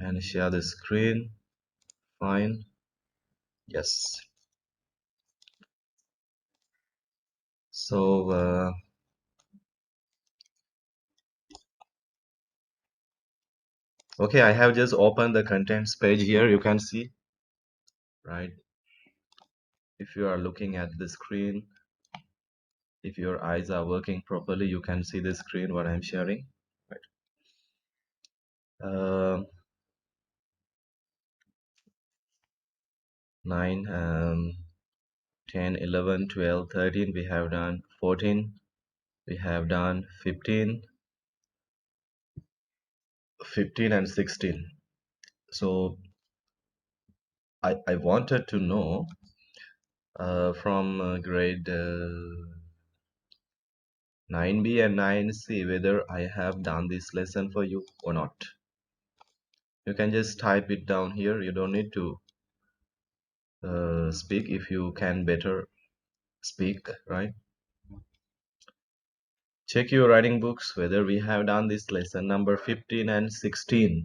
and share the screen. Fine. Yes. So okay, I have just opened the contents page here. You can see, right? If you are looking at the screen, if your eyes are working properly, you can see the screen what I'm sharing. Right. 9, 10, 11, 12, 13. We have done 14. We have done 15, 15 and 16. So I wanted to know from grade 9B and 9C whether I have done this lesson for you or not. You can just type it down here. You don't need to speak if you can better speak, right? Check your writing books whether we have done this lesson number 15 and 16.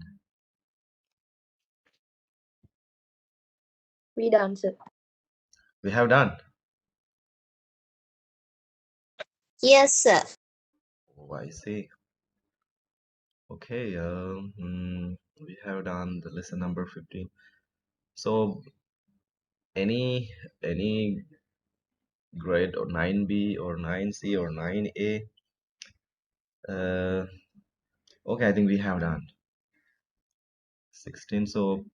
We done, sir. We have done. Yes, sir. Oh, I see. Okay, we have done the lesson number 15. So any grade or 9B or 9C or 9A, okay, I think we have done 16. So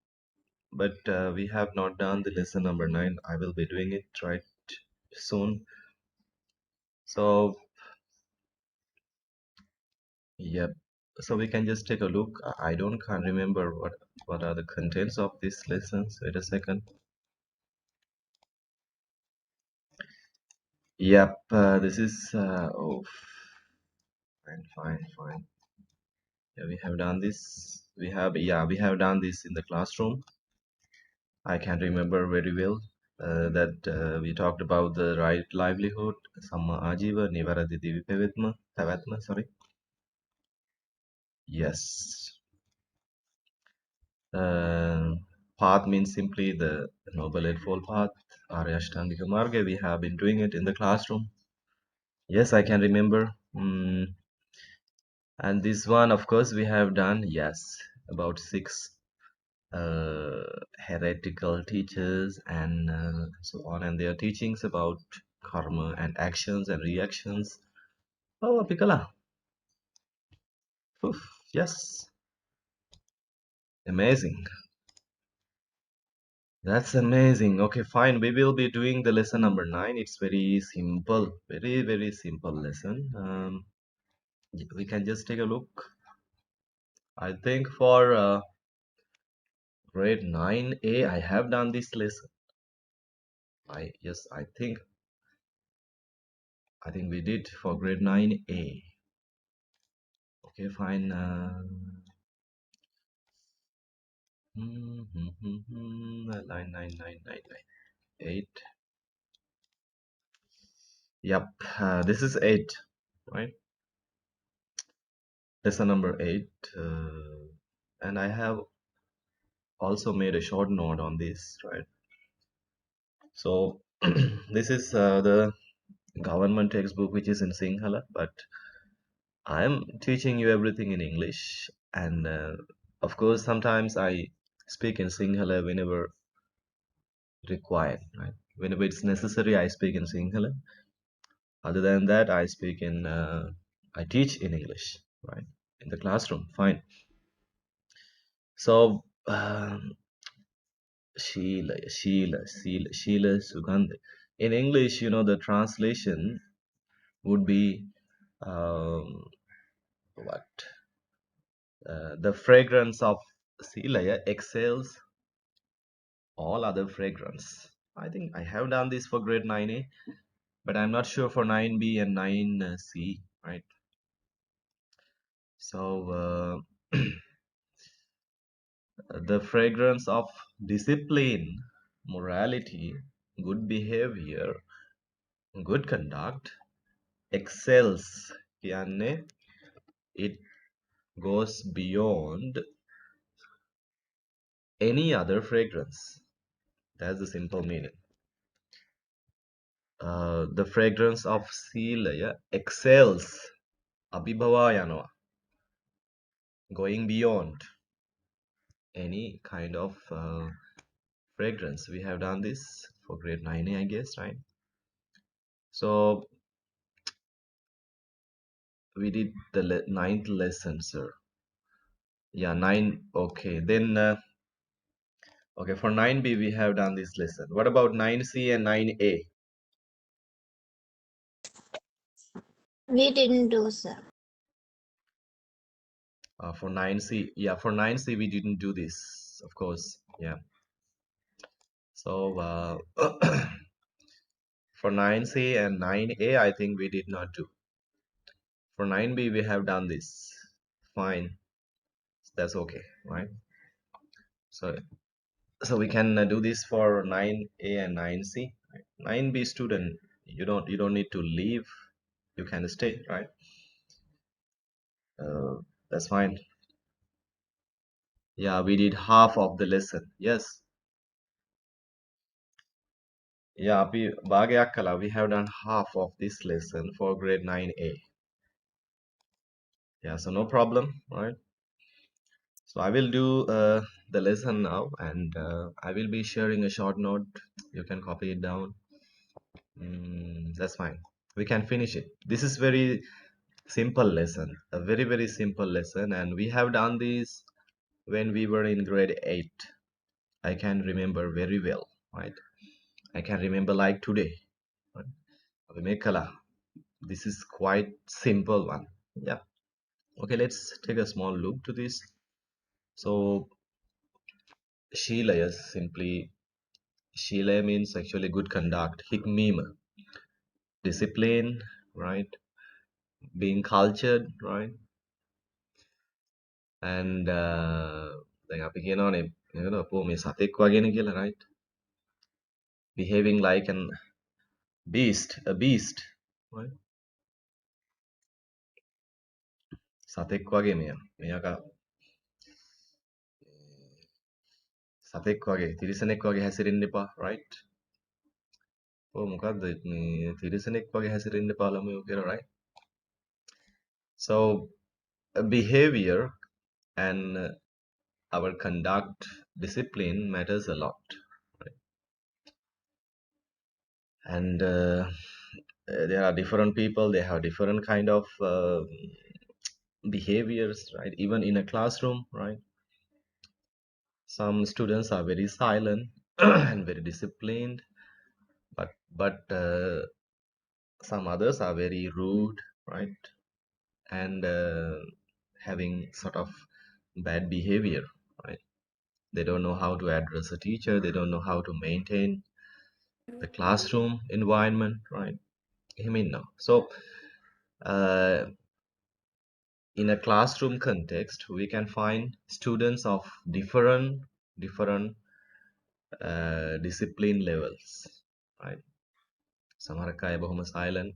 but we have not done the lesson number 9. I will be doing it right soon. So yep, so we can just take a look. I can't remember what are the contents of these lessons. Wait a second. Yep, this is oh, fine. Yeah, we have done this. We have done this in the classroom. I can remember very well that we talked about the right livelihood, Samma Ajiva, Nivaraditi Pavatma, sorry. Yes. Path means simply the Noble Eightfold Path, Arya Ashtangika Marga. We have been doing it in the classroom. Yes, I can remember. And this one, of course, we have done, yes, about 6 heretical teachers and so on, and their teachings about karma and actions and reactions. Oh, Pikala. Oof, yes, amazing. That's amazing. Okay, fine. We will be doing the lesson number 9. It's very simple, very simple lesson. We can just take a look. I think for grade 9A, I have done this lesson. Yes, I think we did for grade 9A. Okay, fine. 8. Yep, this is 8, right? Lesson number 8. And I have also made a short note on this, right? So this is the government textbook which is in Sinhala, but I am teaching you everything in English, and of course sometimes I speak in Sinhala whenever required, right? Whenever it's necessary, I speak in Sinhala. Other than that, I teach in English, right? In the classroom, fine. So Sheila Sugandhi. In English, the translation would be what? The fragrance of Sheila excels all other fragrance. I think I have done this for grade 9A, but I'm not sure for 9B and 9C, right? So the fragrance of discipline, morality, good behavior, good conduct excels. यानी it goes beyond any other fragrance. That's the simple meaning. The fragrance of Silaya excels Abhibhavayana, going beyond any kind of fragrance. We have done this for grade 9A, I guess, right? So we did the ninth lesson, sir. Yeah, nine. Okay, then okay, for 9B we have done this lesson. What about 9C and 9A? We didn't do, sir. For 9C, yeah, for 9C we didn't do this, of course. Yeah. So for 9C and 9A, I think we did not do. For 9B we have done this. Fine, that's okay, right? So we can do this for 9A and 9C. Right? 9B student, you don't need to leave. You can stay, right? That's fine. Yeah, we did half of the lesson. Yes. Yeah, Bhagyakala, we have done half of this lesson for grade 9A. Yeah, so no problem, right? So I will do the lesson now, and I will be sharing a short note. You can copy it down. That's fine. We can finish it. This is very simple lesson, a very, very simple lesson, and we have done this when we were in grade 8. I can remember very well, right? I can remember like today. Right? Makola. This is quite simple one. Yeah. Okay, let's take a small look to this. So Sheila is simply Sheila means actually good conduct. Hikmim, discipline, right? Being cultured, right? And දැන් අපි කියනවානේ නේද අපෝ මේ සතෙක් වගේනේ කියලා, right? Behaving like an beast, right? සතෙක් වගේ මෙයා සතෙක් වගේ තිරිසනෙක් වගේ හැසිරෙන්න එපා, right? මොකද්ද මේ තිරිසනෙක් වගේ හැසිරෙන්න එපා ළමයෝ කියලා, right? So behavior and our conduct discipline matters a lot, right? And there are different people, they have different kind of behaviors, right? Even in a classroom, right? Some students are very silent and very disciplined, but some others are very rude, right? And having sort of bad behavior, right? They don't know how to address a teacher, they don't know how to maintain the classroom environment, right? I mean, no. So uh, in a classroom context, we can find students of different discipline levels, right? Samara Kaya Bahuma silent,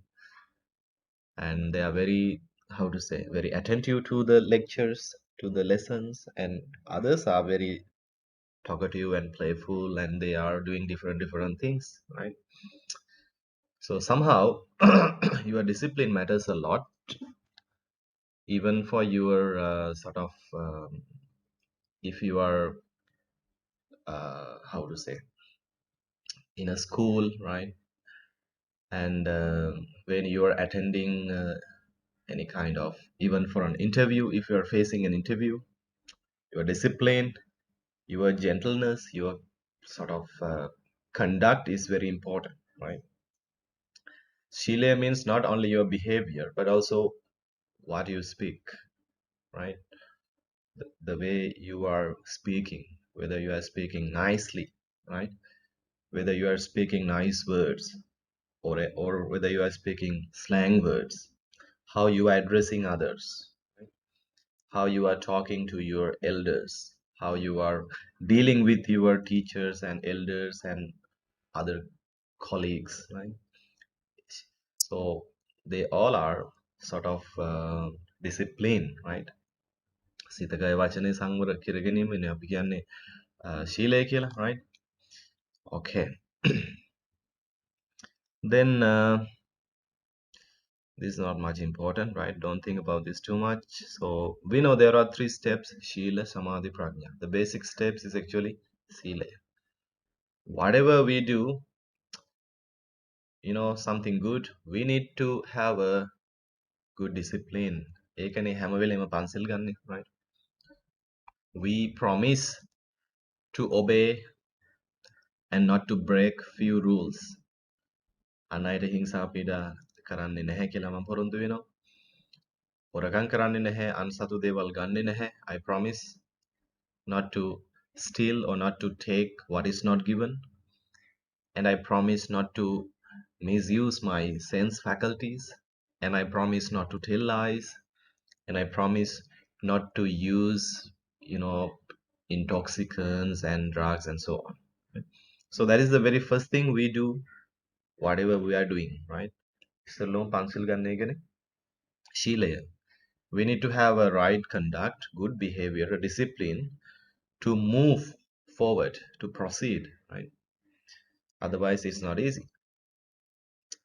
and they are very, how to say, very attentive to the lectures, to the lessons, and others are very talkative and playful, and they are doing different things, right? So somehow your discipline matters a lot, even for your sort of if you are how to say, in a school, right? And when you are attending any kind of, even for an interview, if you are facing an interview, your discipline, your gentleness, your sort of conduct is very important, right? Shile means not only your behavior but also what you speak, right? The way you are speaking, whether you are speaking nicely, right? Whether you are speaking nice words, or whether you are speaking slang words, how you are addressing others, right? How you are talking to your elders, how you are dealing with your teachers and elders and other colleagues, right? So they all are sort of discipline, right? සිතකය වචනේ සංවර කරගැනීමනේ අපි කියන්නේ Shile kila, right? Okay. Then this is not much important, right? Don't think about this too much. So we know there are three steps: Shila, Samadhi, Prajna. The basic steps is actually Sila. Whatever we do, something good, we need to have a good discipline. ඒකනේ හැම වෙලේම පන්සල් ගන්න, right? We promise to obey and not to break few rules. අනයිට හිංසා පීඩා කරන්නේ නැහැ කියලා මම පොරොන්දු වෙනවා. හොරකම් කරන්නේ නැහැ, අන්සතු දේවල් ගන්නෙ නැහැ. I promise not to steal or not to take what is not given. And I promise not to misuse my sense faculties. And I promise not to tell lies. And I promise not to use, intoxicants and drugs and so on. So that is the very first thing we do, whatever we are doing, right? ඉස්සෙල්ලම පන්සල් ගන්න එකනේ ශීලය. We need to have a right conduct, good behavior, a discipline to move forward, to proceed, right? Otherwise, it's not easy.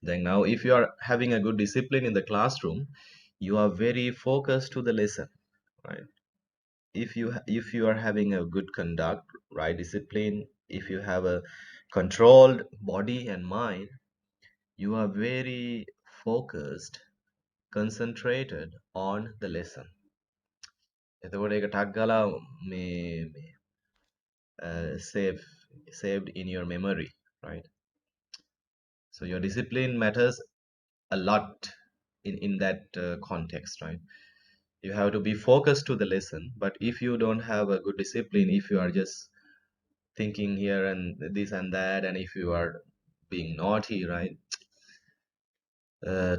Then now, if you are having a good discipline in the classroom, you are very focused to the lesson, right? If you are having a good conduct, right discipline, if you have a controlled body and mind, you are very focused, concentrated on the lesson. එතකොට ඒක ටක් ගාලා මේ save saved in your memory, right? So your discipline matters a lot in that context, right? You have to be focused to the lesson. But if you don't have a good discipline, if you are just thinking here and this and that, and if you are being naughty, right,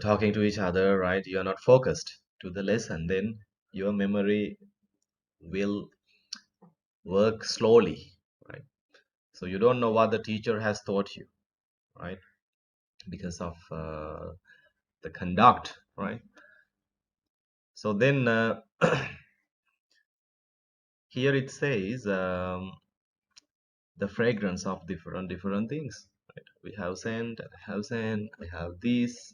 talking to each other, right, you are not focused to the lesson, then your memory will work slowly, right? So you don't know what the teacher has taught you, right, because of the conduct, right? So then here it says the fragrance of different things, right? We have sand, I have sand, I have this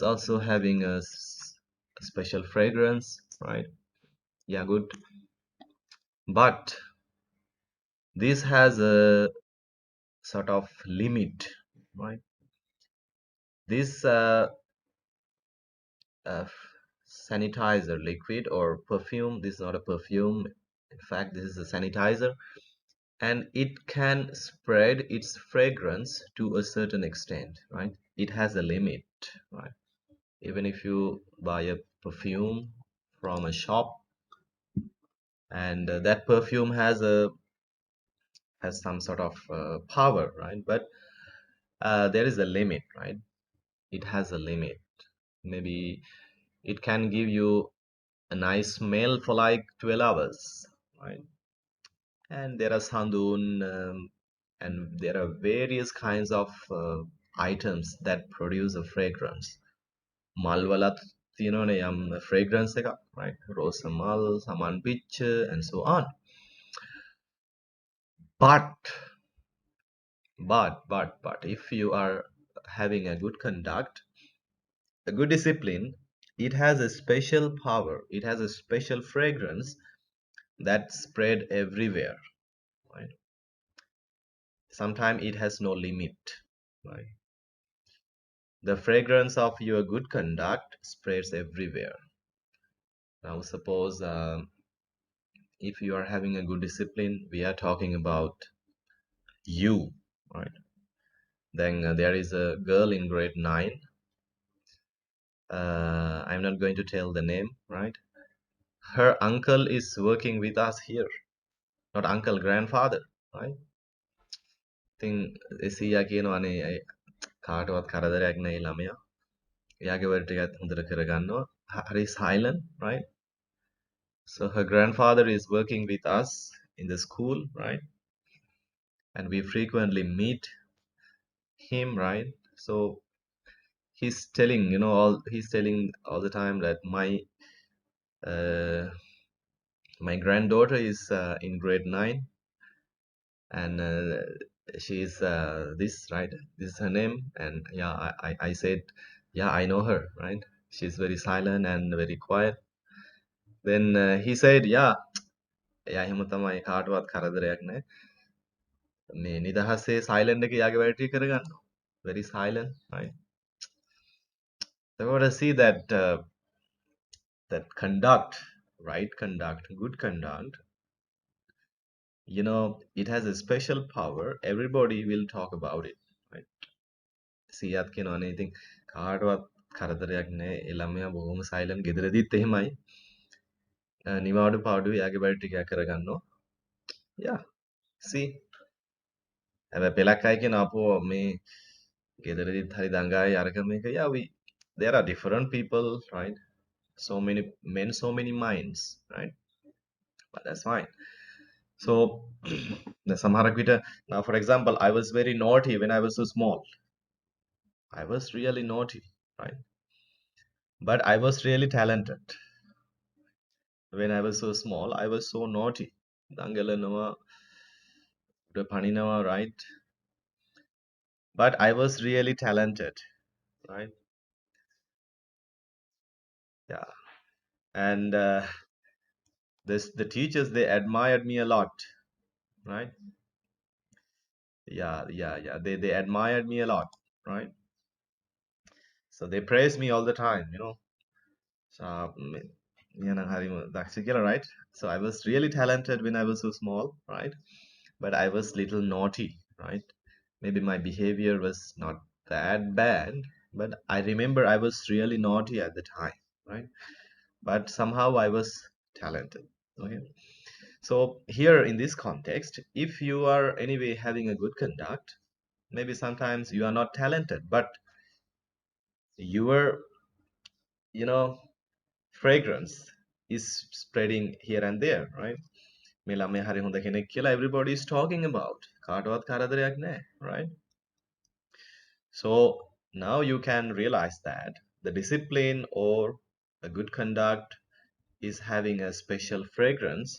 also having a special fragrance, right? Yeah, good. But this has a sort of limit, right? This uh, sanitizer liquid or perfume, this is not a perfume, in fact this is a sanitizer, and it can spread its fragrance to a certain extent, right? It has a limit, right? Even if you buy a perfume from a shop, and that perfume has some sort of power, right? But there is a limit, right? It has a limit. Maybe it can give you a nice smell for like 12 hours, right? And there are sandun, and there are various kinds of items that produce a fragrance. Malwalat තියෙනවනේ යම් fragrance එකක්, right? Rose mal, saman pitch, and so on. But if you are having a good conduct, a good discipline, it has a special power, it has a special fragrance that spread everywhere, right? Sometimes it has no limit, right? The fragrance of your good conduct spreads everywhere. Now suppose if you are having a good discipline, we are talking about you, right? Then there is a girl in grade 9. I'm not going to tell the name, right? Her uncle is working with us here. Not uncle, grandfather, right? ඉතින් එසියා කියනවානේ කාටවත් කරදරයක් නැහැ ළමයා. එයාගේ වැඩ ටිකත් හොඳට කරගන්නවා. හරි silent, right? So her grandfather is working with us in the school, right? And we frequently meet him, right? So he's telling all the time that uh, my granddaughter is in grade 9, and she's this, right? This is her name, and yeah, I said, yeah, I know her, right? She's very silent and very quiet. Then he said, yeah, එයා එහෙම තමයි කාටවත් කරදරයක් නැහැ. මේ නිදහසේ silent එක යාගේ වැඩ ටික කරගන්නවා. Very silent, right? So I want to see that that conduct, right conduct, good conduct, it has a special power. Everybody will talk about it, right? සියත් කියනවනේ ඉතින් කාටවත් කරදරයක් නැහැ. ඒ ළමයා බොහොම silent ගෙදරදීත් එහෙමයි. නිවාඩු පාඩුවේ යාගේ වැඩ ටික යා කරගන්නවා. Yeah, see. හැබැයි පෙලක් අය කියන අපෝ මේ ගෙදරදීත් හරි දඟායි අරක මේක. Yeah, there are different people, right? So many men, so many minds, right? But that's fine. So the Samharakvita, now for example, I was very naughty when I was so small. I was really naughty, right? But I was really talented. When I was so small, I was so naughty. Dangalanawa, Paninawa, right? But I was really talented, right? Yeah. And the teachers, they admired me a lot, right? Yeah. They admired me a lot, right? So they praised me all the time. So, right? So I was really talented when I was so small, right? But I was little naughty, right? Maybe my behavior was not that bad, but I remember I was really naughty at the time, right? But somehow I was talented. Okay. So here in this context, if you are anyway having a good conduct, maybe sometimes you are not talented, but your, you know, fragrance is spreading here and there, right? මේ ළමයා හරි හොඳ කෙනෙක් කියලා everybody is talking about. කාටවත් කරදරයක් නැහැ, right? So now you can realize that the discipline or a good conduct is having a special fragrance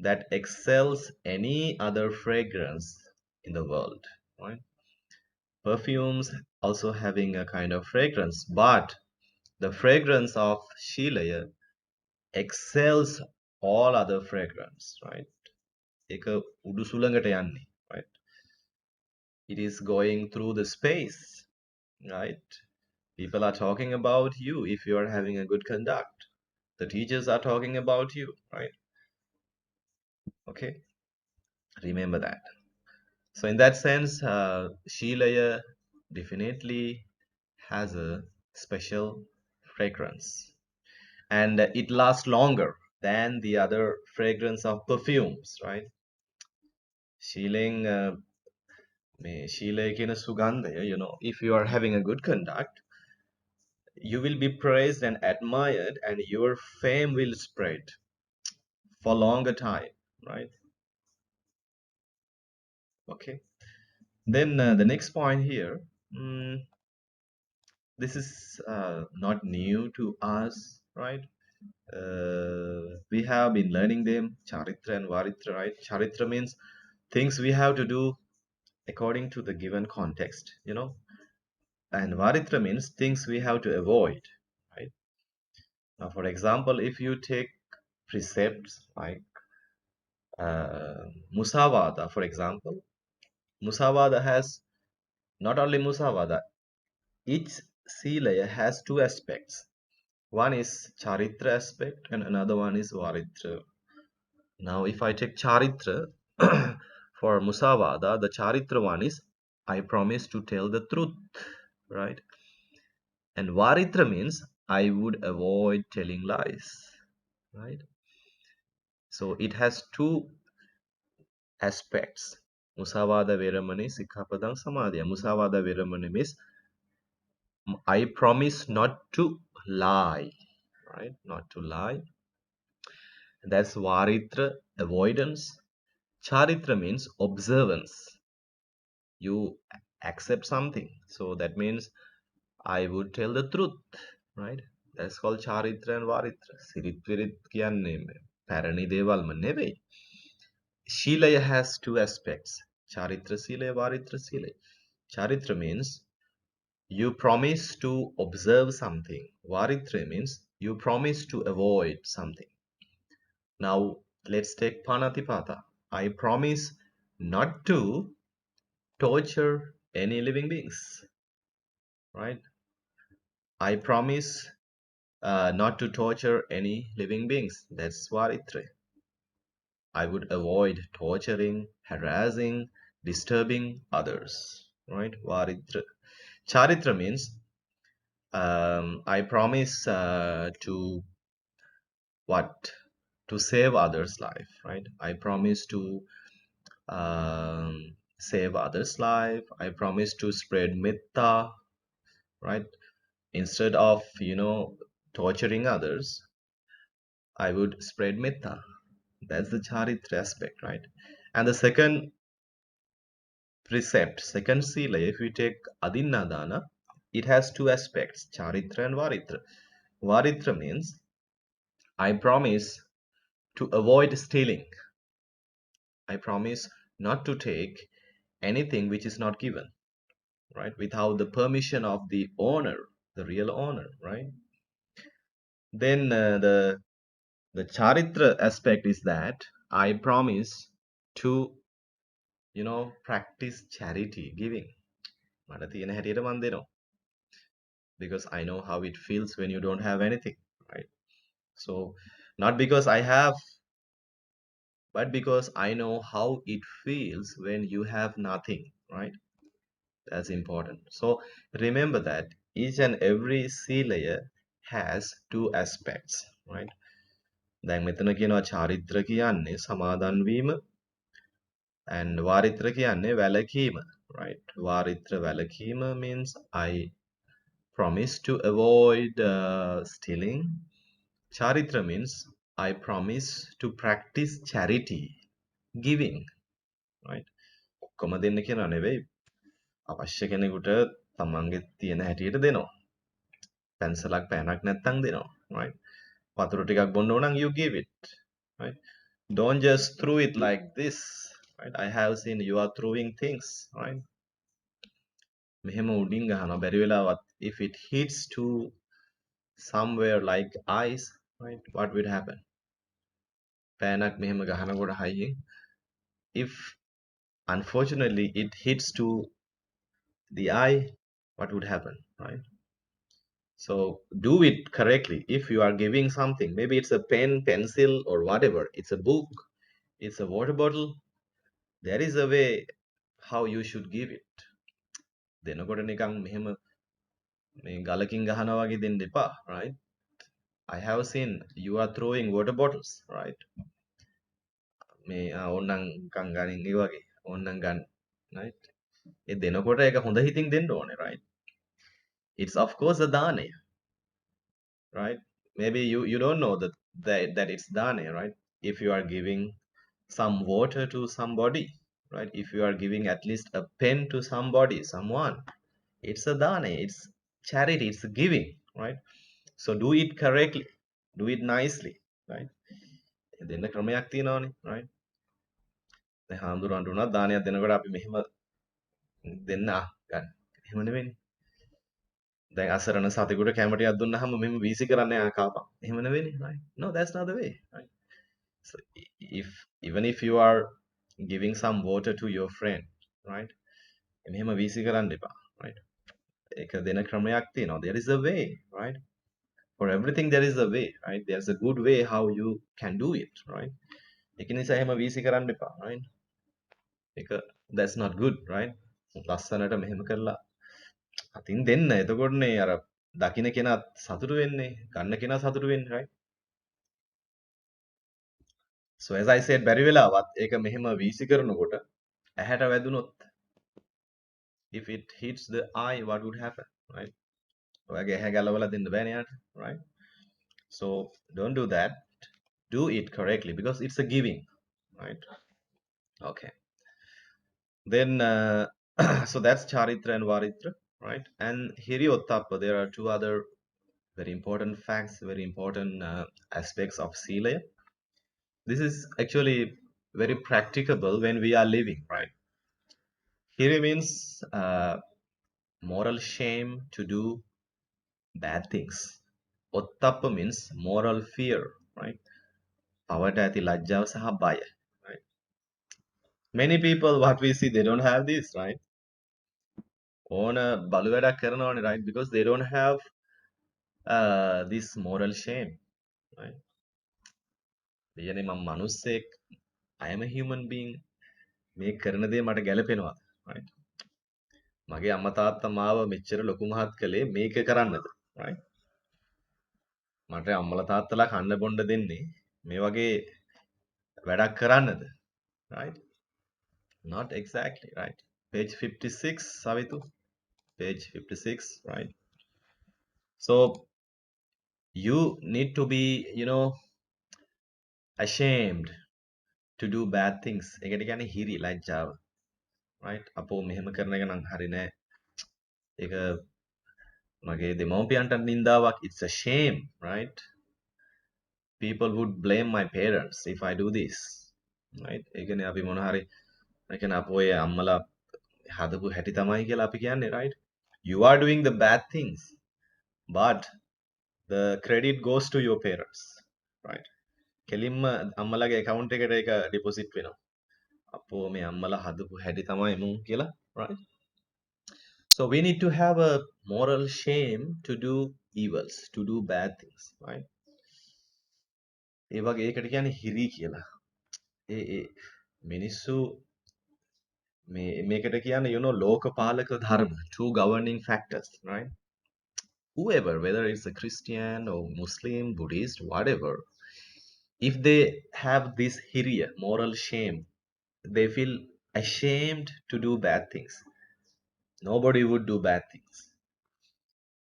that excels any other fragrance in the world, right? Perfumes also having a kind of fragrance, but the fragrance of Shilaya excels all other fragrance, right? ඒක උඩු සුළඟට යන්නේ, right? It is going through the space, right? People are talking about you if you are having a good conduct. The teachers are talking about you, right? Okay, remember that. So in that sense, Shilaya definitely has a special fragrance, and it lasts longer than the other fragrance of perfumes, right? Shilling, Shilay කියන සුගන්ධය, if you are having a good conduct, you will be praised and admired, and your fame will spread for longer time, right? Okay. Then the next point here, this is not new to us, right? We have been learning them, charitra and varitra, right? Charitra means things we have to do according to the given context, and varitra means things we have to avoid, right? Now, for example, if you take precepts like musavada, for example, musavada has not only musavada, each silaya has two aspects. One is charitra aspect and another one is varitra. Now, if I take charitra for musavada, the charitra one is I promise to tell the truth, right? And varitra means I would avoid telling lies, right? So it has two aspects. Musavada veramani sikhapadang samadhiya. Musavada veramani means I promise not to lie, right? Not to lie. That's varitra, avoidance. Charitra means observance. You accept something. So that means I would tell the truth, right? That's called charitra and varitra. Sirit virit කියන්නේ පැරණි දේවල්ම නෙවෙයි. Shilaya has two aspects. Charitra Silaya, Varitra Silaya. Charitra means you promise to observe something. Varitra means you promise to avoid something. Now let's take Panatipata. I promise not to torture any living beings. Right? I promise not to torture any living beings. That's Varitra. I would avoid torturing, harassing, disturbing others. Right? Varitra. Charitra means I promise to what? To save others' life, right? I promise to save others' life. I promise to spread mitta, right? Instead of, torturing others, I would spread mitta. That's the charitra aspect, right? And the second precept, second sila, if we take adinadana, it has two aspects, charitra and varitra. Varitra means I promise to avoid stealing. I promise not to take anything which is not given, right? Without the permission of the owner, the real owner, right? Then the charitra aspect is that I promise to, practice charity, giving. මට තියෙන හැටියට මන් දෙනවා. Because I know how it feels when you don't have anything, right? So not because I have, but because I know how it feels when you have nothing, right? That's important. So remember that each and every sea layer has two aspects, right? දැන් මෙතන කියනවා චාරිත්‍ර කියන්නේ සමාදන් වීම and වාරිත්‍ර කියන්නේ වැළකීම, right? වාරිත්‍ර වැළකීම means I promise to avoid stealing. Charitra means I promise to practice charity, giving, right? ඔක්කොම දෙන්න කියනවා නෙවෙයි. අවශ්‍ය කෙනෙකුට තමන්ගේ තියෙන හැටියට දෙනවා. පැන්සලක් පෑනක් නැත්තම් දෙනවා, right? වතුර ටිකක් බොන්න ඕන නම් you give it, right? Don't just throw it like this, right? I have seen you are throwing things, right? මෙහෙම උඩින් ගහනවා බැරි වෙලාවත් if it hits to somewhere like eyes, right? What would happen? පෑනක් මෙහෙම ගහනකොට හයියෙන් if unfortunately it hits to the eye, what would happen, right? So do it correctly. If you are giving something, maybe it's a pen, pencil, or whatever, it's a book, it's a water bottle, there is a way how you should give it. දෙනකොට නිකන් මෙහෙම මේ ගලකින් ගහනවා වගේ දෙන්න එපා, right? I have seen you are throwing water bottles, right? මේ ඕන්නම් නිකන් ගනින් ඒ වගේ ඕන්නම් ගන්න, right? ඒ දෙනකොට ඒක හොඳ හිතින් දෙන්න ඕනේ, right? It's of course a dane, right? Maybe you don't know that it's dane, right? If you are giving some water to somebody, right? If you are giving at least a pen to somebody, someone, it's a dane, it's charity, it's giving, right? So do it correctly, do it nicely, right? දෙන්න ක්‍රමයක් තියෙනවානේ, right? දැන් හාමුදුරන්ට උනත් දානයක් දෙනකොට අපි මෙහෙම දෙන්න ගන්න. එහෙම නෙවෙයිනේ. දැන් අසරණ සතෙකුට කැම ටිකක් දුන්නාම මෙහෙම වීසි කරන්නේ කාපන්. එහෙම නෙවෙයිනේ, right? No, that's not the way, right? So if even if you are giving some water to your friend, right? මෙහෙම වීසි කරන්න එපා, right? ඒක දෙන ක්‍රමයක් තියෙනවා. There is a way, right? For everything there is a way, right? There's a good way how you can do it, right? ඒක නිසා එහෙම වීසි කරන්න එපා, right? ඒක that's not good, right? ලස්සනට මෙහෙම කරලා අතින් දෙන්න. එතකොටනේ අර දකින්න කෙනා සතුටු වෙන්නේ, ගන්න කෙනා සතුටු වෙන්නේ, right? So as I said බැරි වෙලාවත් ඒක මෙහෙම වීසි කරනකොට ඇහැට වැදුනොත් if it hits the eye, what would happen, right? ඔයාගේ ඇහැ ගලවලා දෙන්න බෑනේ යාට, right? So don't do that. Do it correctly because it's a giving, right? Okay. Then so that's charitra and varitra, right? And hiriyottappa, there are two other very important facts, very important aspects of sila. This is actually very practicable when we are living, right? Here means moral shame to do bad things. Ottappa means moral fear, right? Pawata ඇති ලැජ්ජාව සහ බය, right? Many people, what we see, they don't have this, right? ඕන බලු වැඩක් කරනවානේ, right? Because they don't have this moral shame, right? කියන්නේ මම මිනිස්සෙක්, I am a human being. මේ කරන දේ මට ගැලපෙනවා, right? මගේ අම්මා තාත්තා මාව මෙච්චර ලොකු මහත් කළේ මේක කරන්නද, right? මට අම්මලා තාත්තලා කන්න බොන්න දෙන්නේ මේ වගේ වැඩක් කරන්නද, right? Not exactly, right? Page 56, Savitu. Page 56, right? So you need to be, ashamed to do bad things. ඒකට කියන්නේ හිරි ලැජ්ජාව, right? අපෝ මෙහෙම කරන එක නම් හරි නෑ. ඒක මගේ දෙමව්පියන්ට නින්දාවක්. It's a shame, right? People would blame my parents if I do this, right? ඒ කියන්නේ අපි මොන හරි ඒ කියන්නේ අපෝ ඒ අම්මලා හදපු හැටි තමයි කියලා අපි කියන්නේ, right? You are doing the bad things, but the credit goes to your parents, right? කෙලින්ම අම්මලාගේ account එකට ඒක deposit වෙනවා. අපෝ මේ අම්මලා හදපු හැටි තමයි මුන් කියලා, right? So we need to have a moral shame to do evils, to do bad things, right? ඒ වගේ ඒකට කියන්නේ හිරි කියලා. ඒ මිනිස්සු මේකට කියන්නේ ලෝකපාලක ධර්ම, two governing factors, right? Whoever, whether it's a Christian or Muslim, Buddhist, whatever, if they have this hiriya, moral shame, they feel ashamed to do bad things. Nobody would do bad things.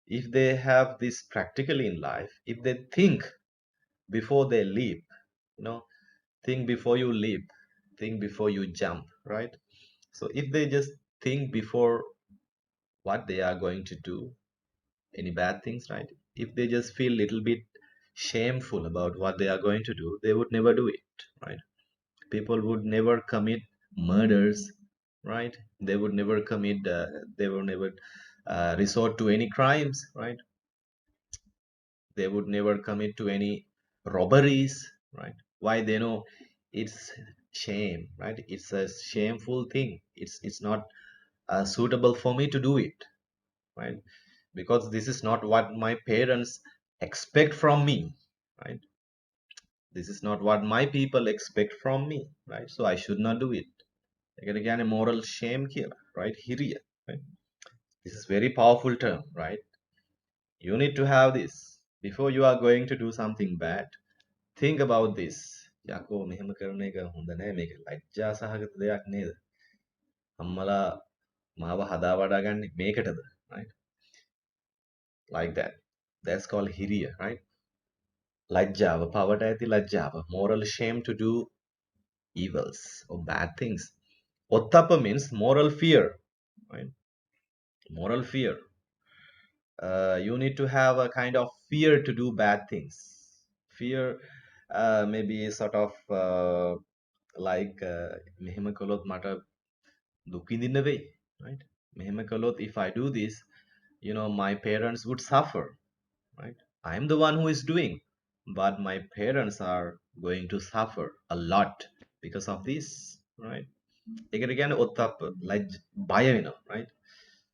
If they have this practically in life, if they think before they leap, you know, think before you leap, think before you jump, right? So if they just think before what they are going to do, any bad things, right? If they just feel little bit shameful about what they are going to do, they would never do it, right? People would never commit murders, right? They would never commit, they would never resort to any crimes, right? They would never commit to any robberies, right? Why? They know it's shame, right? It's a shameful thing. It's not suitable for me to do it, right? Because this is not what my parents expect from me, right? This is not what my people expect from me, right? So I should not do it. Again, a moral shame here, right? Hiriya, right? This is very powerful term, right? You need to have this before you are going to do something bad. Think about this. යකෝ මෙහෙම කරන එක හොඳ නෑ, මේක ලැජ්ජා සහගත දෙයක් නේද? අම්මලා මාව හදා වඩා ගන්නේ මේකටද, right? Like that. That's called hiriya, right? Lajjava, පවට ඇති ලැජ්ජාව, moral shame to do evils or bad things. Ottappa means moral fear, right? Moral fear. You need to have a kind of fear to do bad things. Fear, maybe sort of like මෙහෙම කළොත් මට දුක් විඳින්න වෙයි, right? මෙහෙම කළොත් if I do this, my parents would suffer, right? I am the one who is doing, but my parents are going to suffer a lot because of this, right? ඒකට කියන්නේ ඔත්තප්ප, like බය වෙනවා, right?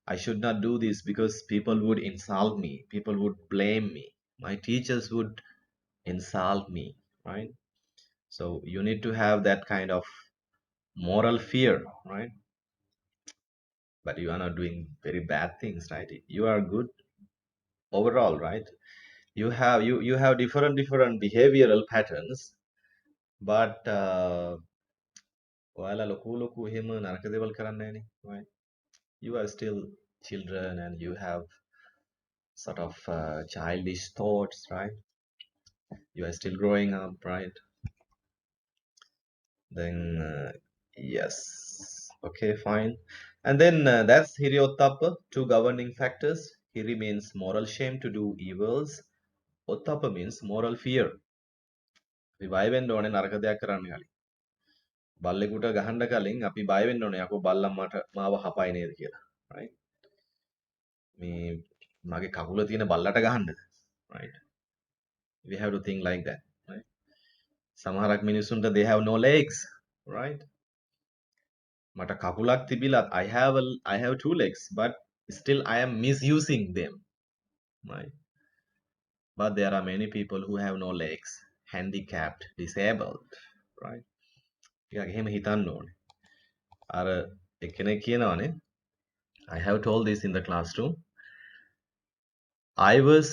I should not do this because people would insult me, people would blame me, my teachers would insult me, right? So you need to have that kind of moral fear, right? But you are not doing very bad things, right? You are good overall, right? You have different behavioral patterns, but ඔයාලා ලොකු ලොකු එහෙම නරක දේවල් කරන්නේ නැහනේ, right? You are still children and you have sort of childish thoughts, right? You are still growing up, right? Then yes, okay, fine. And then that's Hiriottappa, two governing factors. Hiri means moral shame to do evils. Ottappa means moral fear. අපි බය වෙන්න ඕනේ නරක දෙයක් කරන්න කලින්. බල්ලෙකුට ගහන්න කලින් අපි බය වෙන්න ඕනේ යකෝ බල්ලා මට මාව හපයි නේද කියලා. right? මේ මගේ කකුල තියෙන බල්ලට ගහන්නද? right? We have to think like that. right? සමහරක් මිනිස්සුන්ට they have no legs. right? මට කකුලක් තිබිලත් I have two legs but still I am misusing them. right? But there are many people who have no legs, handicapped, disabled. right? ටිකක් එහෙම හිතන්න ඕනේ. අර එක්කෙනෙක් කියනවානේ I have told this in the classroom. I was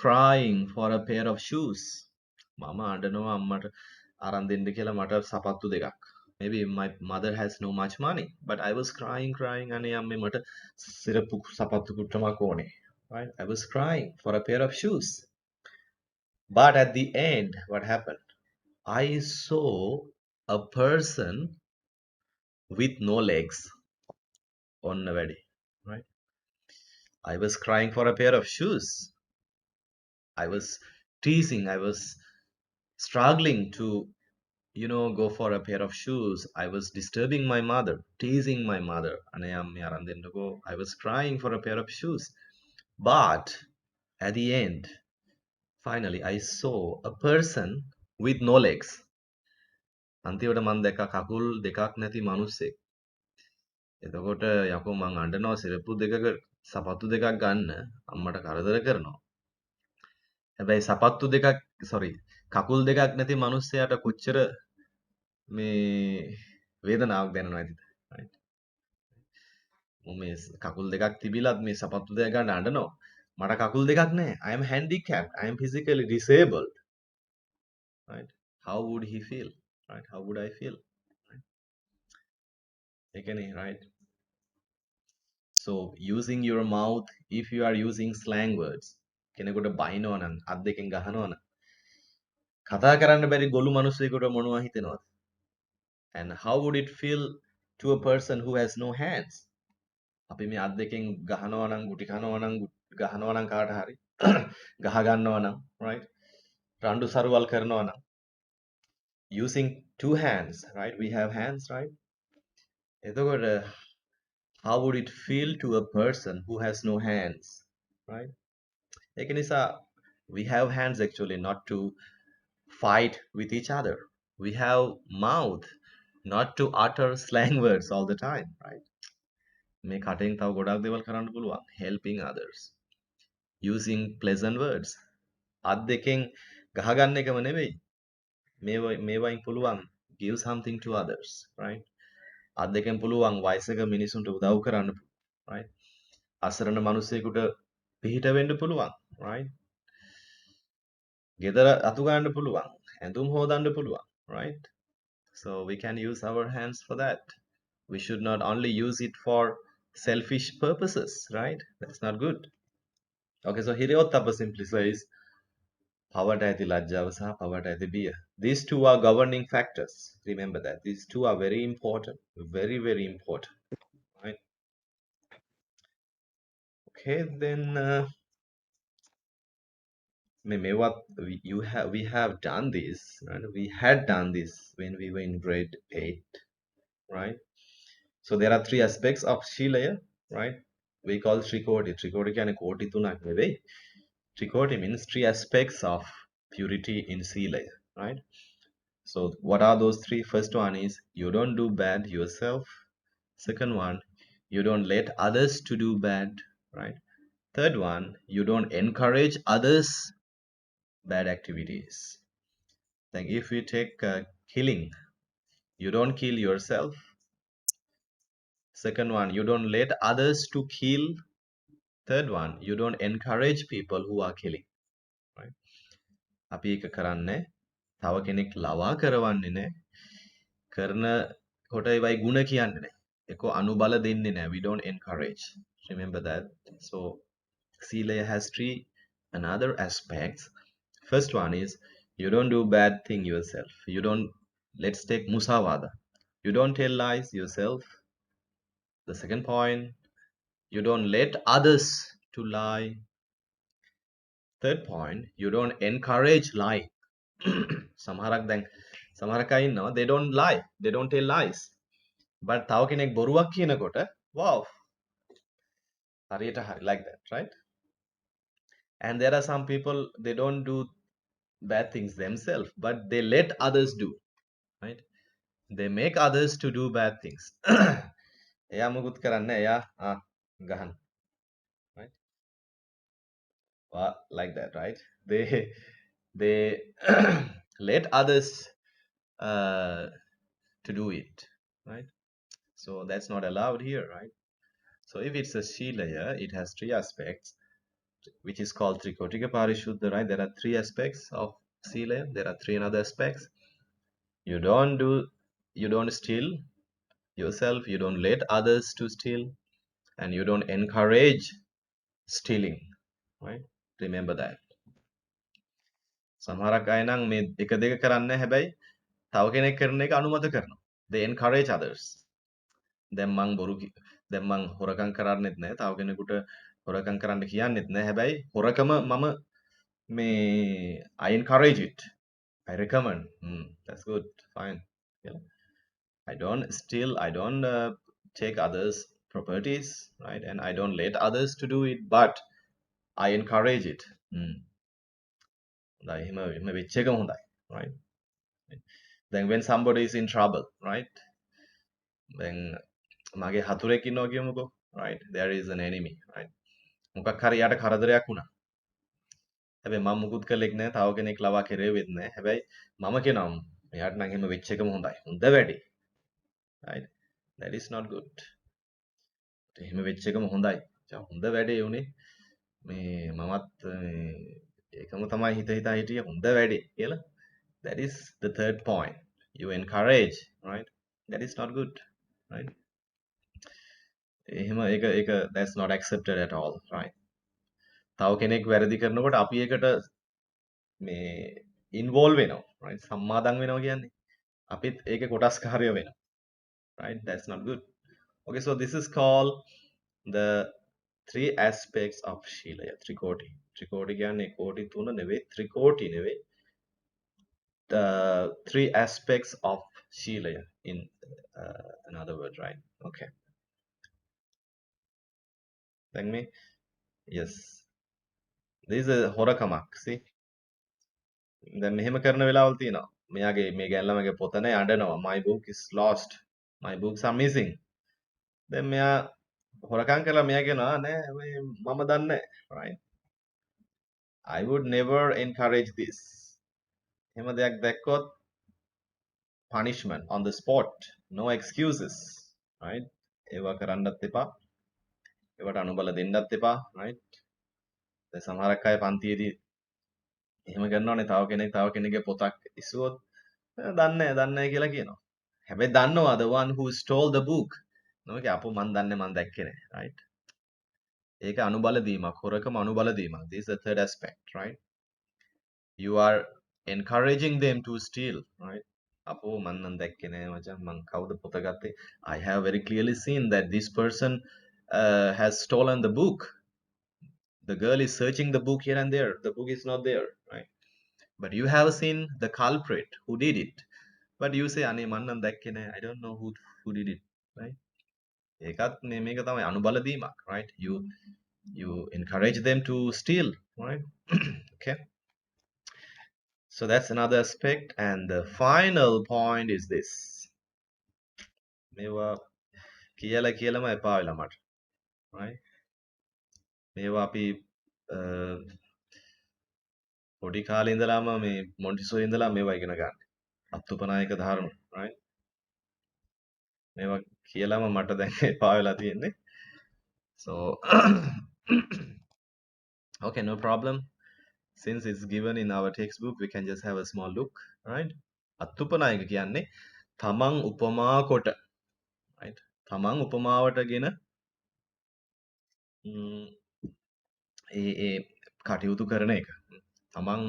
crying for a pair of shoes. මම අඬනවා අම්මට අරන් දෙන්න කියලා මට සපත්තු දෙකක්. Maybe my mother has no much money, but I was crying අනේ අම්මේ මට සිරප්පු සපත්තු කුට්ටමක් ඕනේ. Right? I was crying for a pair of shoes. But at the end, what happened? I saw a person with no legs on the wedding. Right? I was crying for a pair of shoes. I was teasing. I was struggling to, go for a pair of shoes. I was disturbing my mother, teasing my mother. I was crying for a pair of shoes. But at the end, finally, I saw a person with no legs. අන්තිමට මම දැක්කා කකුල් දෙකක් නැති මිනිස්සෙක්. එතකොට යකෝ මං අඬනවා සිරප්පු දෙකක සපත්තු දෙකක් ගන්න අම්මට කරදර කරනවා. හැබැයි සපත්තු දෙකක් කකුල් දෙකක් නැති මිනිස්සයාට කොච්චර මේ වේදනාවක් දැනෙනවද? right? මේ කකුල් දෙකක් තිබිලත් මේ සපත්තු දෙක ගන්න අඬනවා. මට කකුල් දෙකක් නැහැ. I am handicapped. I am physically disabled. right? How would he feel? right? How would I feel? right? එකනේ right? So using your mouth, if you are using slang words, කෙනෙකුට බයිනවා නම් අත් දෙකෙන් ගහනවා නම් කතා කරන්න බැරි ගොළු මිනිස්සෙකුට මොනවා හිතෙනවද? And how would it feel to a person who has no hands? අපි මේ අත් දෙකෙන් ගහනවා නම් ගුටි ගහනවා නම් කාට හරි ගහ ගන්නවා නම් right? රණ්ඩු සරුවල් කරනවා නම් using two hands, right? We have hands, right? එතකොට how would it feel to a person who has no hands? right? ඒක නිසා we have hands actually not to fight with each other. We have mouth not to utter slang words all the time, right? මේ කටෙන් තව ගොඩක් දේවල් කරන්න පුළුවන්. Helping others. Using pleasant words. අත් දෙකෙන් ගහගන්න එකම නෙවෙයි. මේවයින් පුළුවන් give something to others, right? අත් දෙකෙන් පුළුවන් වයසක මිනිසුන්ට උදව් කරන්න, right? අසරණ මිනිසෙකුට පිහිට වෙන්න පුළුවන්, right? ගෙදර අතු ගන්න පුළුවන්, ඇඳුම් හොදන්න පුළුවන්, right? So we can use our hands for that. We should not only use it for selfish purposes, right? That's not good. Okay, so Hiriottappa simply says, පවට ඇති ලැජ්ජාව සහ පවට ඇති බිය. These two are governing factors. Remember that. These two are very important. Very, very important. Right? Okay, then we have done this, right? We had done this when we were in grade 8, right? So there are three aspects of Shilaya, right? We call Trikoti. Trikoti කියන්නේ කෝටි තුනක් නෙවෙයි. Trikoti means three aspects of purity in Shilaya, right? So what are those three? First one is you don't do bad yourself. Second one, you don't let others to do bad, right? Third one, you don't encourage others bad activities. Like if we take killing, you don't kill yourself. Second one, you don't let others to kill. Third one, you don't encourage people who are killing, right? අපි ඒක කරන්නේ තව කෙනෙක් ලවා කරවන්නේ නැහැ. කරන කොට ඒවයි ಗುಣ කියන්නේ නැහැ. ඒකෝ අනුබල දෙන්නේ නැහැ. We don't encourage. Remember that. So Sila has three another aspects. First one is you don't do bad thing yourself. You don't, let's take musawada. You don't tell lies yourself. The second point, you don't let others to lie. Third point, you don't encourage lying. සමහරක් දැන් සමහර අය ඉන්නවා they don't lie, they don't tell lies. But තව කෙනෙක් බොරුවක් කියනකොට wow, හරියට හරි like that, right? And there are some people they don't do bad things themselves, but they let others do, right? They make others to do bad things. එයා මුකුත් කරන්නේ එයා ගහන, right? Like that, right? They let others uh, to do it, right? So that's not allowed here, right? So if it's a Shilaya, it has three aspects, which is called Trikotika Parishuddha, right? There are three aspects of Shilaya. There are three other aspects. You don't steal yourself, you don't let others to steal, and you don't encourage stealing, right? Remember that. සමහරක් අය නම් මේ එක දෙක කරන්නේ හැබැයි තව කෙනෙක් කරන එක අනුමත කරනවා. They encourage others. දැන් මං හොරකම් කරන්නෙත් නැහැ. තව කෙනෙකුට හොරකම් කරන්න කියන්නෙත් නැහැ. හැබැයි හොරකම මම මේ I encourage it. I recommend. That's good. Fine. Yeah. I don't steal. I don't take others' properties, right? And I don't let others to do it, but I encourage it. එහෙම වෙච්ච එක හොඳයි, right? Then when somebody is in trouble, right? Then මගේ හතුරෙක් ඉන්නවා කියමුකෝ, right? There is an enemy, right? මොකක් හරි යාට කරදරයක් වුණා. හැබැයි මම මුකුත් කළෙක් නැහැ. තව කෙනෙක් ලවා කෙරෙවෙත් නැහැ. හැබැයි මම කියනවා මෙයාට නම් එහෙම වෙච්ච එකම හොඳයි. හොඳ වැඩේ. Right? That is not good. එහෙම වෙච්ච එකම හොඳයි. හොඳ වැඩේ උනේ. මේ මමත් ඒකම තමයි හිත හිතා හිටියේ හොඳ වැඩේ කියලා. That is the third point. You encourage, right? That is not good, right? එහෙම ඒක that's not accepted at all, right? තව කෙනෙක් වැරදි කරනකොට අපි ඒකට මේ involve වෙනවා, right? සම්මාදම් වෙනවා කියන්නේ. අපිත් ඒකේ කොටස්කාරය වෙනවා, right? That's not good. Okay, so this is called the three aspects of Shilaya, Trikoti. Trikoti කියන්නේ කෝටි තුන නෙවෙයි, ත්‍රිකෝටි නෙවෙයි. The three aspects of Shilaya in another word, right? Okay. Thank me. Yes. This is a හොරකමක්. See? දැන් මෙහෙම කරන වෙලාවල් තියෙනවා. මෙයාගේ මේ ගැල්ලමගේ පොත නැහැ අඬනවා. My book is lost. My books are missing. දැන් මෙයා හොරකම් කරලා මෙයා කියනවා නෑ මම දන්නේ නැහැ, right? I would never encourage this. එහෙම දෙයක් දැක්කොත් punishment on the spot. No excuses, right? ඒවා කරන්නත් එපා. ඒවට අනුබල දෙන්නත් එපා, right? දැන් සමහරක් අය පන්තියේදී එහෙම කරනවානේ තව කෙනෙක්ගේ පොතක් ඉස්සුවොත් දන්නේ නැහැ කියලා කියනවා. හැබැයි දන්නවා the one who stole the book. නෝක අපෝ මන් දන්නේ මන් දැක්කේ නැහැ, right? ඒක අනුබල දීමක්, හොරකම අනුබල දීමක්. This is the third aspect, right? You are encouraging them to steal, right? අපෝ මන් නම් දැක්කේ නැහැ මචං මං කවුද පොත ගත්තේ? I have very clearly seen that this person has stolen the book. The girl is searching the book here and there. The book is not there, right? But you have seen the culprit who did it. But you say අනේ මන් නම් දැක්කේ නැහැ. I don't know who did it, right? ඒකත් මේක තමයි අනුබල දීමක්, right? You encourage them to steal, right? Okay. So that's another aspect, and the final point is this. මේවා කියලාම එපා වෙලා මට, right? මේවා අපි පොඩි කාලේ ඉඳලාම මේ මොන්ටිසෝරි ඉඳලා මේවා ඉගෙන ගන්න. අත්උපනායක ධර්ම, right? මේවා කියලාම මට දැන් එපා වෙලා තියෙන්නේ. So okay, no problem. Since it's given in our textbook, we can just have a small look, right? අත්උපනායක කියන්නේ තමන් උපමා කොට, right? තමන් උපමාවටගෙන ඒ කටයුතු කරන එක. තමන්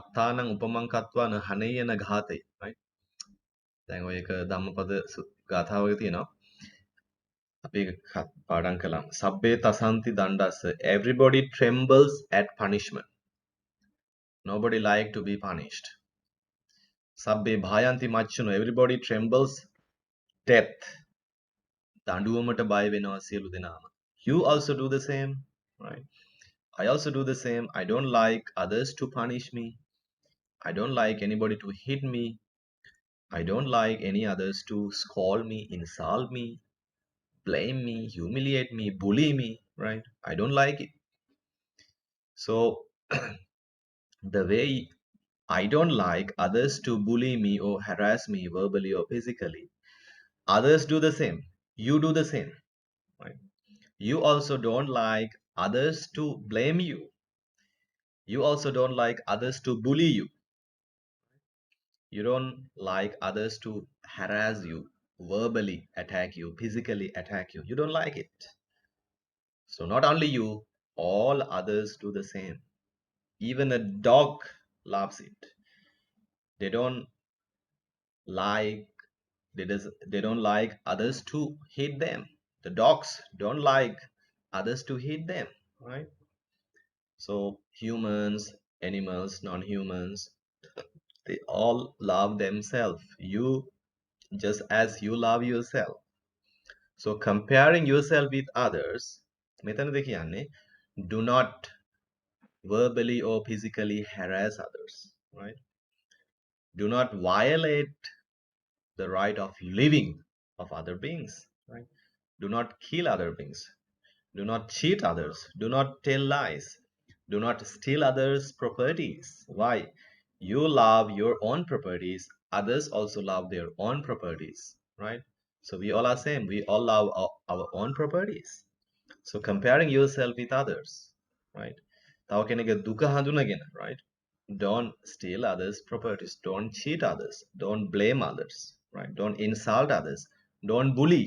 අත්තානං උපමං කତ୍වාන හනේයන ඝාතේ, right? දැන් ඔය එක ධම්මපද ගාථාවක තියෙනවා. අපි ඒක පාඩම් කළා. සබ්බේ තසන්ති දණ්ඩස්ස. Everybody trembles at punishment. Nobody like to be punished. Sabbe bhayanti machchuno. Everybody trembles. Death. Danduwamata bay wenawa sielu denama. You also do the same, right? I also do the same. I don't like others to punish me. I don't like anybody to hit me. I don't like any others to scold me, insult me, blame me, humiliate me, bully me, right? I don't like it. So, the way I don't like others to bully me or harass me verbally or physically, others do the same. You do the same, right? You also don't like others to blame you. You also don't like others to bully you. You don't like others to harass you, verbally attack you, physically attack you. You don't like it. So, not only you, all others do the same. Even a dog loves it. They don't like they don't like others to hit them. The dogs don't like others to hit them, right? So humans, animals, non-humans, they all love themselves. You just as you love yourself. So comparing yourself with others, මෙතනද කියන්නේ do not verbally or physically harass others, right? Do not violate the right of living of other beings, right? Do not kill other beings. Do not cheat others. Do not tell lies. Do not steal others' properties. Why? You love your own properties. Others also love their own properties, right? So we all are same. We all love our own properties. So comparing yourself with others, right? තව කෙනෙක්ගේ දුක හඳුනගෙන, right? Don't steal others' properties. Don't cheat others. Don't blame others, right? Don't insult others. Don't bully,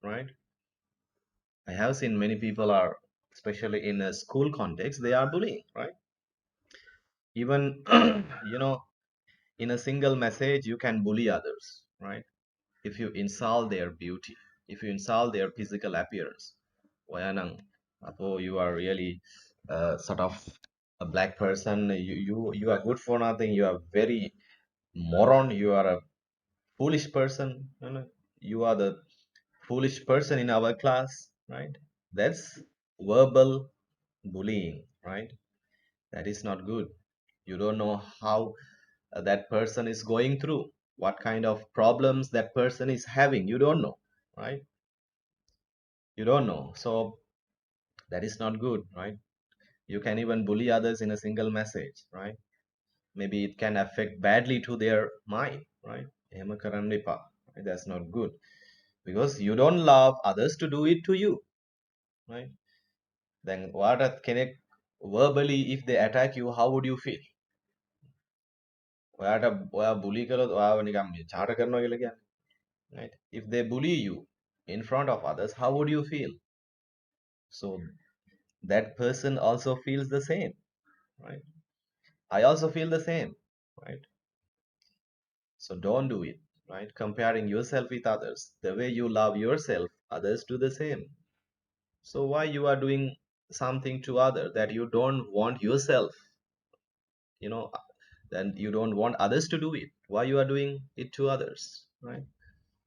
right? I have seen many people are, especially in a school context, they are bullying, right? Even, you know, in a single message, you can bully others, right? If you insult their beauty, if you insult their physical appearance, wayanang, apo you are really sort of a black person. You are good for nothing. You are very moron. You are a foolish person. You are the foolish person in our class, right? That's verbal bullying, right? That is not good. You don't know how that person is going through, what kind of problems that person is having. You don't know, right? You don't know. So that is not good, right? You can even bully others in a single message, right? Maybe it can affect badly to their mind, right? එහෙම කරන්න එපා. Right? That's not good because you don't love others to do it to you, right? Then what කෙනෙක් verbally if they attack you, how would you feel? ඔයාට ඔයා bully කළොත් ඔයාව නිකන් මේ චාට කරනවා කියලා කියන්නේ, right? If they bully you in front of others, how would you feel? So that person also feels the same, right? I also feel the same, right? So don't do it, right? Comparing yourself with others, the way you love yourself, others do the same. So why you are doing something to other that you don't want yourself, you know, then you don't want others to do it. Why you are doing it to others, right?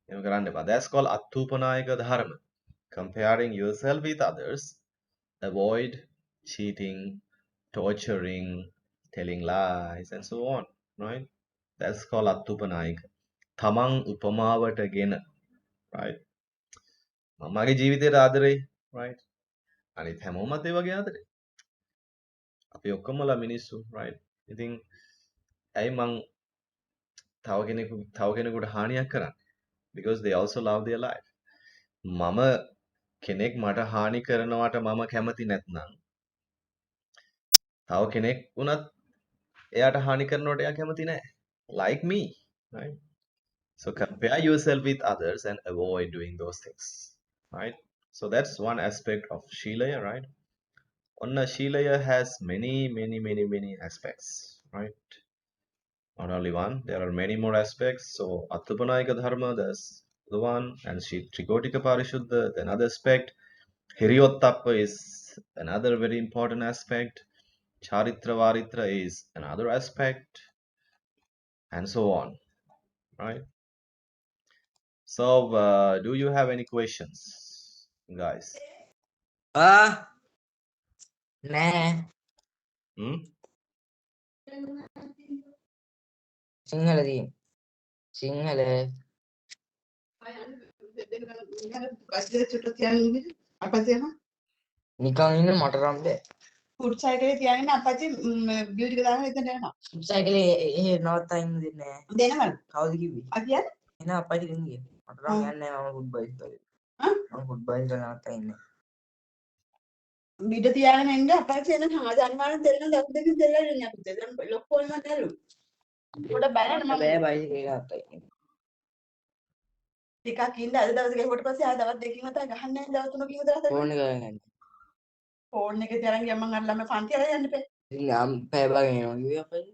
That's called Attupanayaka Dharma. Comparing yourself with others, avoid cheating, torturing, telling lies, and so on, right? That's called Attupanayaka. Tamang upamawataගෙන, right? මගේ ජීවිතේට ආදරේ, right? අනිත් හැමෝමත් ඒ වගේ ආදරේ. අපි ඔක්කොමලා මිනිස්සු, right? ඉතින් ඇයි මං තව කෙනෙකුට හානියක් කරන්නේ? Because they also love their life. මම කෙනෙක් මට හානි කරනවට මම කැමති නැත්නම් තව කෙනෙක් වුණත් එයාට හානි කරනවට එයා කැමති නැහැ. Like me, right? So compare yourself with others and avoid doing those things, right? So that's one aspect of Shilaya, right? Onna Shilaya has many aspects, right? Not only one, there are many more aspects. So Attupanayika Dharma, that's the one, and Trikotika Parishuddha, the another aspect. Hiriyottappa is another very important aspect. Charitra Varitra is another aspect, and so on. right? So, do you have any questions, guys? Nè, Hmm? සිංහලදී Sinhala නිකන් ඉන්න මට නම් බෑ. Food සයිකලේ තියාගෙන අපච්චි beauty එක දාගෙන එතනට යනවා. ෆුඩ් සයිකලේ එහෙ නවත්තා ඉන්න දෙන්නේ නැහැ. දෙනවද? කවුද කිව්වේ? අපි කියන්නේ? එන අපච්චි දෙන්න ගියේ. මට නම් යන්නේ නැහැ මම ෆුඩ් බයිස් වල. මම ෆුඩ් බයිස් වල නවත්තා ඉන්නේ. බිඩ තියාගෙන එන්න අපච්චි එන අනිවාර්යෙන් දෙන්න ලොකු දෙකින් දෙන්න ඉන්නේ අපිට. දැන් ලොකු වල මම නෑලු. පොඩ බැලන්න මම බෑ බයිස් එක නවත්තා ඉන්නේ. ටිකක් ඉන්න අද දවස් ගිහුවට පස්සේ ආය දවස් දෙකකින් අතර ගහන්නේ නැහැ දවස් තුනකින් විතර අතර. ෆෝන් එක ගන්න යන්න. ෆෝන් එකේ තියන් ගියා මම අර ළමයි පන්ති අරන් යන්න බෑ. ඉතින් ආම් පැය භාගෙන් එනවා කිව්වේ අපේ.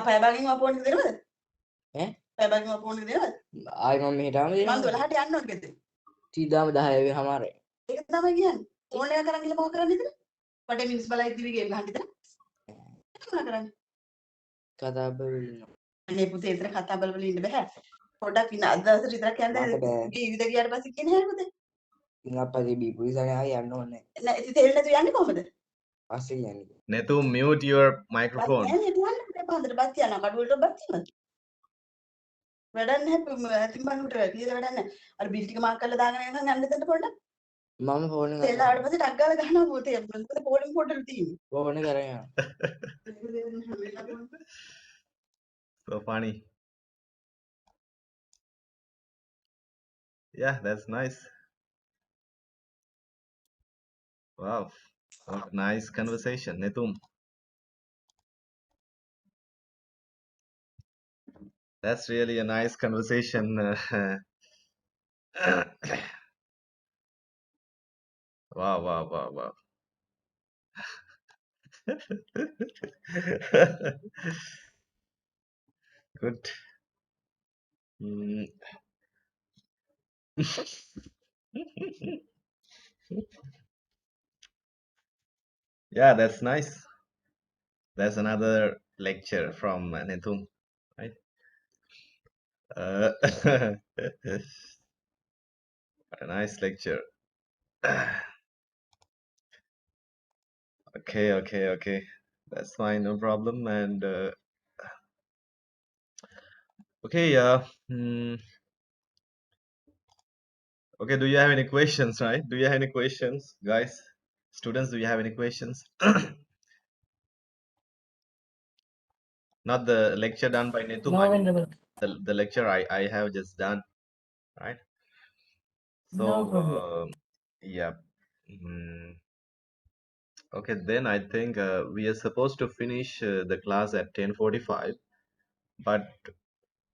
පැය භාගෙන් ආ ෆෝන් එක දෙනවද? ඈ? පැය භාගෙන් ආ ෆෝන් එක දෙනවද? ආයි මම මෙහෙට ආවම දෙනවා. මම 12ට යන්න ඕනේ ගෙදර. ඊදාම 10 වෙනමාරයි. ඒක තමයි කියන්නේ. ෆෝන් එක කරන් ගිහලා මොකද කරන්නේ ඉතින්? පටේ මිනිස් බලයි ඉතිවි ගේම් ගහන්න ඉතින්. මොකද කරන්නේ? කතා බබලනවා. අනේ පුතේ ඒතර කතා බල වල ඉන්න බෑ. පොඩක් ඉන්න අද දවසට විතරක් යන්න ඉවිද ගියාට පස්සේ කියන්නේ හැර පුතේ. ඉතින් අප්පා බීපු නිසා ආයෙ යන්න ඕනේ නැහැ. නෑ ඉතින් තෙල් නැතුව යන්නේ කොහමද? පස්සේ යන්නේ. Netu, mute your බත් microphone. යන්නේ යන්න පුතේ පාන්දර බත් යනවා. කඩුවලට බත් තියනද? වැඩක් නැහැ ඇතින් බන්නුට වැඩිද වැඩක් නැහැ. අර බිල් ටික මාක් කරලා දාගෙන යනවා යන්න දෙන්න පොඩ්ඩක්. මම ෆෝන් එක තෙල් ආවට පස්සේ ටක් ගාලා ගහනවා පුතේ. මොකද පොලින් පොඩ්ඩක් තියෙන්නේ. ෆෝන් එක අරගෙන යනවා. So funny. Yeah, that's nice. Wow. What a nice conversation, Netum. That's really a nice conversation. Wow, wow, wow, wow. Good. Mm. Yeah, that's nice. That's another lecture from Netum, right? What a nice lecture. Okay, okay, okay. That's fine, no problem. And okay, okay. Do you have any questions, right? Do you have any questions, guys? Students, do you have any questions? Not the lecture done by Netum. I mean, the lecture I have just done, right? So, yeah. Mm, okay, then I think we are supposed to finish the class at 10:45, but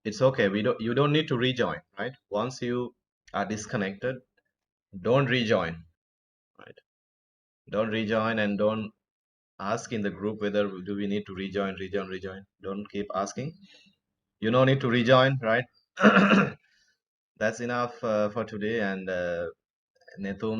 it's okay. You don't need to rejoin, right? Once you are disconnected, don't rejoin, right? Don't rejoin and don't ask in the group whether do we need to rejoin. Don't keep asking. You don't need to rejoin, right? That's enough for today. And Netum